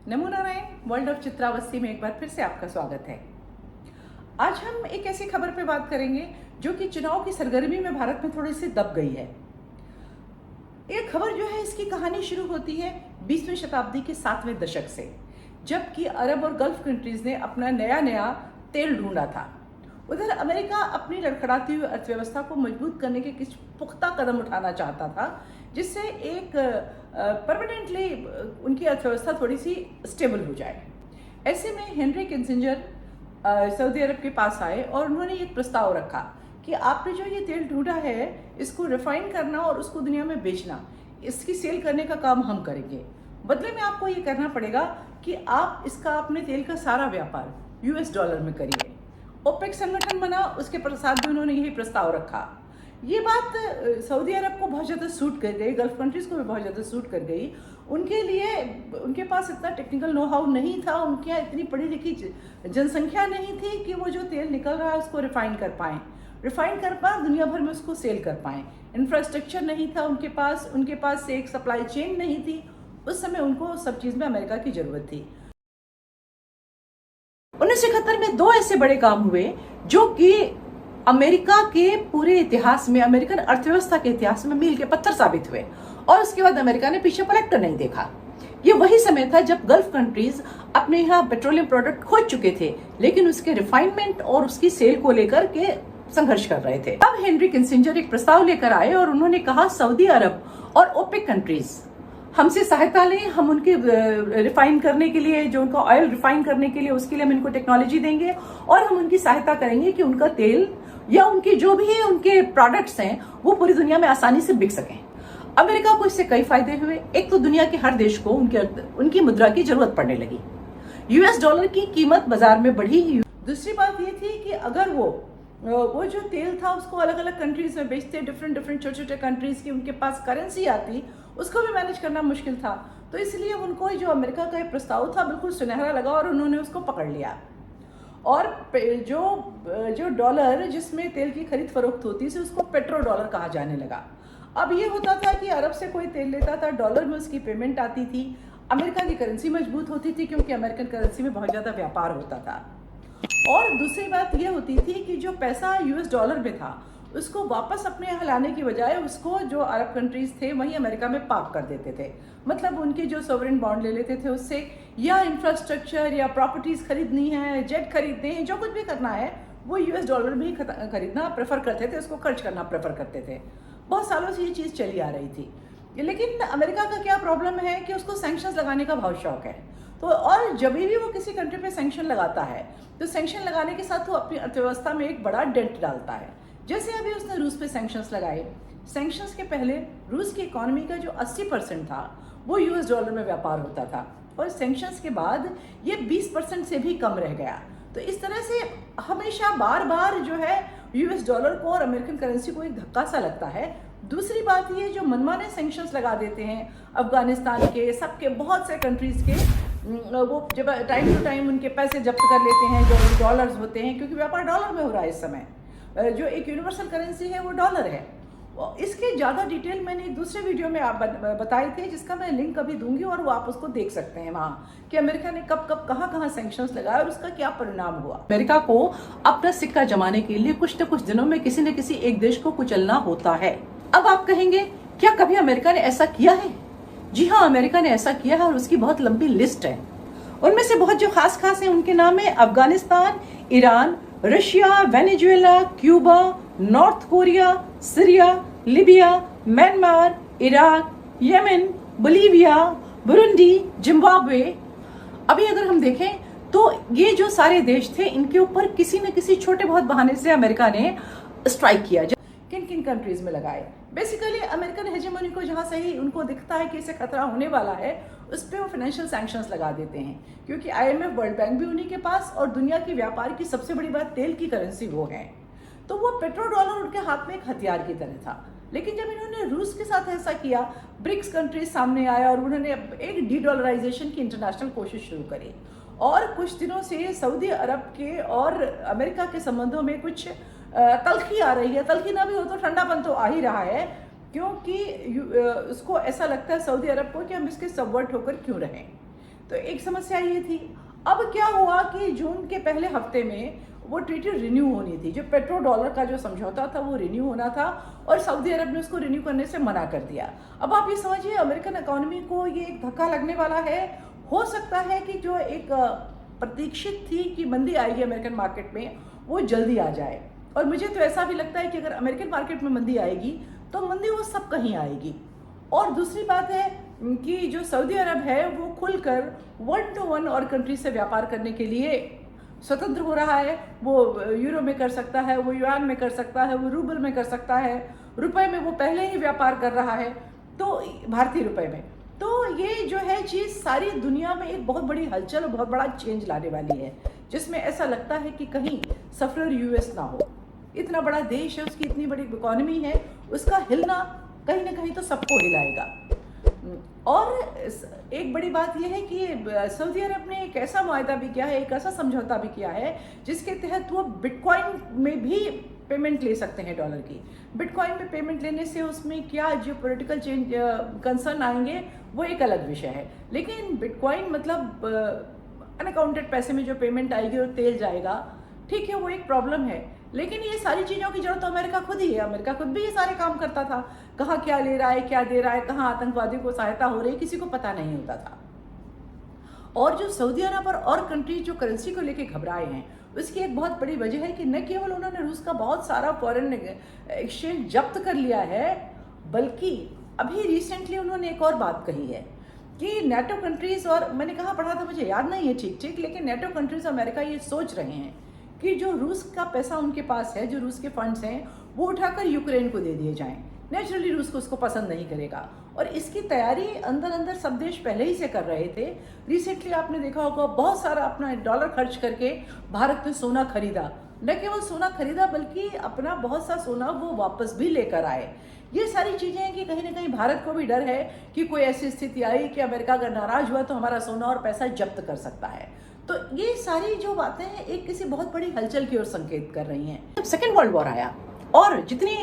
NaMo Narayan. World of चित्रावस्थी में एक बार फिर से आपका स्वागत है। आज हम एक ऐसी खबर पे बात करेंगे जो कि चुनाव की सरगर्मी में भारत में थोड़ी सी दब गई है। ये खबर जो है, इसकी कहानी शुरू होती है 20वीं शताब्दी के 7वें दशक से, जबकि अरब और गल्फ कंट्रीज ने अपना नया नया तेल ढूंढा था। उधर अमेरिका अपनी लड़खड़ाती हुई अर्थव्यवस्था को मजबूत करने के कुछ पुख्ता कदम उठाना चाहता था, जिससे एक परमानेंटली उनकी अर्थव्यवस्था थोड़ी सी स्टेबल हो जाए। ऐसे में हेनरी किसिंजर सऊदी अरब के पास आए और उन्होंने एक प्रस्ताव रखा कि आपने जो ये तेल ढूंढा है, इसको रिफाइन करना और उसको दुनिया में बेचना, इसकी सेल करने का काम हम करेंगे। बदले में आपको ये करना पड़ेगा कि आप इसका अपने तेल का सारा व्यापार US डॉलर में करिए। ओपेक संगठन बना, उसके साथ भी उन्होंने यही प्रस्ताव रखा। ये बात सऊदी अरब को बहुत ज़्यादा सूट कर गई, गल्फ कंट्रीज़ को भी बहुत ज़्यादा सूट कर गई। उनके लिए उनके पास इतना टेक्निकल नो हाउ नहीं था, उनके यहाँ इतनी पढ़ी लिखी जनसंख्या नहीं थी कि वो जो तेल निकल रहा है उसको रिफाइन कर पाएँ, दुनिया भर में उसको सेल कर पाएँ। इंफ्रास्ट्रक्चर नहीं था उनके पास से एक सप्लाई चेन नहीं थी। उस समय उनको सब चीज़ में अमेरिका की ज़रूरत थी। 1971 में दो ऐसे बड़े काम हुए जो कि अमेरिका के पूरे इतिहास में, अमेरिकन अर्थव्यवस्था के इतिहास में मील के पत्थर साबित हुए, और उसके बाद अमेरिका ने पीछे पलट कर नहीं देखा। ये वही समय था जब गल्फ कंट्रीज अपने यहाँ पेट्रोलियम प्रोडक्ट खोज चुके थे, लेकिन उसके रिफाइनमेंट और उसकी सेल को लेकर के संघर्ष कर रहे थे। अब हेनरी किसिंजर एक प्रस्ताव लेकर आए और उन्होंने कहा, सऊदी अरब और ओपेक कंट्रीज हमसे सहायता लें, हम उनके रिफाइन करने के लिए, जो उनका ऑयल रिफाइन करने के लिए, उसके लिए हम इनको टेक्नोलॉजी देंगे और हम उनकी सहायता करेंगे कि उनका तेल या उनके जो भी उनके प्रोडक्ट्स हैं वो पूरी दुनिया में आसानी से बिक सकें। अमेरिका को इससे कई फायदे हुए। एक तो दुनिया के हर देश को उनकी मुद्रा की जरूरत पड़ने लगी, US डॉलर की कीमत बाजार में बढ़ी। दूसरी बात ये थी कि अगर वो जो तेल था उसको अलग अलग कंट्रीज में बेचते, डिफरेंट छोटे छोटे कंट्रीज की उनके पास करेंसी आती, उसको भी मैनेज करना मुश्किल था। तो इसलिए उनको जो अमेरिका का प्रस्ताव था बिल्कुल सुनहरा लगा और उन्होंने उसको पकड़ लिया। और जो डॉलर जिसमें तेल की खरीद फरोख्त होती थी उसको पेट्रो डॉलर कहा जाने लगा। अब ये होता था कि अरब से कोई तेल लेता था, डॉलर में उसकी पेमेंट आती थी, अमेरिका की करेंसी मजबूत होती थी क्योंकि अमेरिकन करेंसी में बहुत ज़्यादा व्यापार होता था। और दूसरी बात यह होती थी कि जो पैसा US डॉलर में था उसको वापस अपने यहाँ लाने की बजाय उसको जो अरब कंट्रीज थे वहीं अमेरिका में पार्क कर देते थे। मतलब उनके जो सॉवरेन बॉन्ड ले लेते थे उससे, या इंफ्रास्ट्रक्चर या प्रॉपर्टीज खरीदनी है, जेट खरीदने हैं, जो कुछ भी करना है वो US डॉलर में ही खरीदना प्रेफर करते थे, उसको खर्च करना प्रेफर करते थे। बहुत सालों से ये चीज़ चली आ रही थी। लेकिन अमेरिका का क्या प्रॉब्लम है कि उसको सैंक्शंस लगाने का बहुत शौक है। तो और जब भी वो किसी कंट्री पे सैंक्शन लगाता है तो सैंक्शन लगाने के साथ वो अपनी अर्थव्यवस्था में एक बड़ा डेंट डालता है। जैसे अभी उसने रूस पे सैंक्शंस लगाए। सैंक्शंस के पहले रूस की इकोनॉमी का जो 80% था वो US डॉलर में व्यापार होता था, और सैंक्शंस के बाद ये 20% से भी कम रह गया। तो इस तरह से हमेशा बार बार जो है US डॉलर को और अमेरिकन करेंसी को एक धक्का सा लगता है। दूसरी बात ये, जो मनमाने सैंक्शंस लगा देते हैं अफगानिस्तान के, सबके बहुत से कंट्रीज के, वो जब टाइम टू टाइम उनके पैसे जब्त कर लेते हैं जो डॉलर्स होते हैं, क्योंकि व्यापार डॉलर में हो रहा है इस समय। जो एक यूनिवर्सल करेंसी है वो डॉलर है। इसके ज़्यादा डिटेल मैंने एक दूसरे वीडियो में आप बताए थे, जिसका मैं लिंक अभी दूंगी और वो आप उसको देख सकते हैं वहाँ कि अमेरिका ने कब कब कहाँ सैंक्शंस लगाए और उसका क्या परिणाम हुआ। अमेरिका को अपना सिक्का जमाने के लिए कुछ न कुछ दिनों में किसी न किसी एक देश को कुचलना होता है। अब आप कहेंगे, क्या कभी अमेरिका ने ऐसा किया है? जी हाँ, अमेरिका ने ऐसा किया है और उसकी बहुत लंबी लिस्ट है। उनमें से बहुत जो खास है उनके नाम है Afghanistan, Iran, Russia, Venezuela, Cuba, north Korea, Syria, Libya, Myanmar, Iraq, Yemen, Bolivia, Burundi, Zimbabwe. अभी अगर हम देखें तो ये जो सारे देश थे, इनके ऊपर किसी न किसी छोटे बहुत बहाने से अमेरिका ने स्ट्राइक किया। किन किन कंट्रीज में लगाए? बेसिकली अमेरिकन हेजेमनी को जहां से ही उनको दिखता है कि इसे खतरा होने वाला है, उस पर वो फाइनेंशियल सैंक्शंस लगा देते हैं, क्योंकि IMF, वर्ल्ड बैंक भी उन्हीं के पास, और दुनिया की व्यापार की सबसे बड़ी बात तेल की करेंसी वो है। तो वो पेट्रो डॉलर उनके हाथ में एक हथियार की तरह था। लेकिन जब इन्होंने रूस के साथ ऐसा किया, ब्रिक्स कंट्रीज सामने आया और उन्होंने एक डी डॉलराइजेशन की इंटरनेशनल कोशिश शुरू करी, और कुछ दिनों से सऊदी अरब के और अमेरिका के संबंधों में कुछ तलखी आ रही है। तलखी ना भी हो तो ठंडापन तो आ ही रहा है, क्योंकि उसको ऐसा लगता है सऊदी अरब को कि हम इसके सबवर्ट होकर क्यों रहें। तो एक समस्या ये थी। अब क्या हुआ कि जून के पहले हफ्ते में वो ट्रीटी रिन्यू होनी थी, जो पेट्रो डॉलर का जो समझौता था वो रिन्यू होना था, और सऊदी अरब ने उसको रिन्यू करने से मना कर दिया। अब आप ये समझिए अमेरिकन इकोनॉमी को ये एक धक्का लगने वाला है। हो सकता है कि जो एक प्रतीक्षित थी कि मंदी आएगी अमेरिकन मार्केट में, वो जल्दी आ जाए। और मुझे तो ऐसा भी लगता है कि अगर अमेरिकन मार्केट में मंदी आएगी तो मंदी वो सब कहीं आएगी। और दूसरी बात है कि जो सऊदी अरब है वो खुलकर 1 to 1 और कंट्री से व्यापार करने के लिए स्वतंत्र हो रहा है। वो यूरो में कर सकता है, वो युआन में कर सकता है, वो रूबल में कर सकता है, रुपए में वो पहले ही व्यापार कर रहा है, तो भारतीय रुपए में। तो ये जो है चीज़ सारी दुनिया में एक बहुत बड़ी हलचल और बहुत बड़ा चेंज लाने वाली है, जिसमें ऐसा लगता है कि कहीं सफरर यूएस ना हो। इतना बड़ा देश है, उसकी इतनी बड़ी इकोनॉमी है, उसका हिलना कहीं ना कहीं तो सबको हिलाएगा। और एक बड़ी बात यह है कि सऊदी अरब ने एक ऐसा मुआहदा भी किया है, एक ऐसा समझौता भी किया है जिसके तहत वो बिटकॉइन में भी पेमेंट ले सकते हैं डॉलर की। बिटकॉइन में पेमेंट लेने से उसमें क्या जो पॉलिटिकल चेंज कंसर्न आएंगे वो एक अलग विषय है, लेकिन बिटकॉइन मतलब अनअकाउंटेड पैसे में जो पेमेंट आएगी और तेल जाएगा, ठीक है, वो एक प्रॉब्लम है। लेकिन ये सारी चीज़ों की जरूरत तो अमेरिका खुद ही है। अमेरिका खुद भी ये सारे काम करता था, कहाँ क्या ले रहा है, क्या दे रहा है, कहाँ आतंकवादियों को सहायता हो रही है, किसी को पता नहीं होता था। और जो सऊदी अरब और कंट्री जो करेंसी को लेके घबराए हैं, उसकी एक बहुत बड़ी वजह है कि न केवल उन्होंने रूस का बहुत सारा फॉरेन एक्सचेंज जब्त कर लिया है, बल्कि अभी रिसेंटली उन्होंने एक और बात कही है कि नेटो कंट्रीज, और मैंने कहाँ पढ़ा था मुझे याद नहीं है ठीक, लेकिन नेटो कंट्रीज अमेरिका ये सोच रहे हैं कि जो रूस का पैसा उनके पास है, जो रूस के फंड्स हैं, वो उठाकर यूक्रेन को दे दिए जाएं। नेचुरली रूस को उसको पसंद नहीं करेगा, और इसकी तैयारी अंदर अंदर सब देश पहले ही से कर रहे थे। रिसेंटली आपने देखा होगा बहुत सारा अपना डॉलर खर्च करके भारत ने सोना खरीदा। न केवल सोना खरीदा बल्कि अपना बहुत सा सोना वो वापस भी लेकर आए। ये सारी चीज़ें हैं कि कहीं ना कहीं भारत को भी डर है कि कोई ऐसी स्थिति आई कि अमेरिका अगर नाराज हुआ तो हमारा सोना और पैसा जब्त कर सकता है। तो ये सारी जो बातें हैं एक किसी बहुत बड़ी हलचल की ओर संकेत कर रही हैं। जब सेकेंड वर्ल्ड वॉर आया और जितनी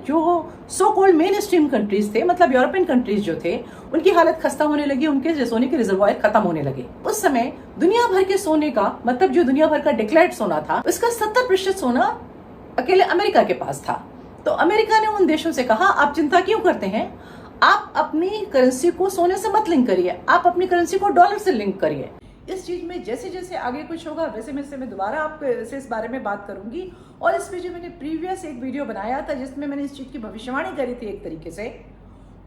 जो so called main stream countries थे, मतलब यूरोपियन कंट्रीज जो थे, उनकी हालत खस्ता होने लगी, उनके सोने के रिजर्वायर खत्म होने लगे। उस समय दुनिया भर के सोने का, मतलब जो दुनिया भर का डिक्लेयर्ड सोना था, उसका 70% सोना अकेले अमेरिका के पास था। तो अमेरिका ने उन देशों से कहा, आप चिंता क्यों करते हैं, आप अपनी करेंसी को सोने से मत लिंक करिए, आप अपनी करेंसी को डॉलर से लिंक करिए। इस चीज में जैसे जैसे आगे कुछ होगा वैसे मैं दोबारा आपसे इस बारे में बात करूंगी। और इस पे जो मैंने प्रीवियस एक वीडियो बनाया था जिसमें मैंने इस चीज की भविष्यवाणी करी थी एक तरीके से,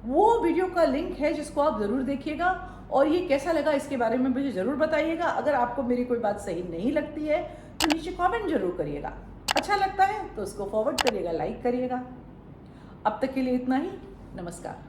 वो वीडियो का लिंक है जिसको आप जरूर देखिएगा। और ये कैसा लगा इसके बारे में मुझे जरूर बताइएगा। अगर आपको मेरी कोई बात सही नहीं लगती है तो नीचे कॉमेंट जरूर करिएगा। अच्छा लगता है तो उसको फॉरवर्ड करिएगा, लाइक करिएगा। अब तक के लिए इतना ही। नमस्कार।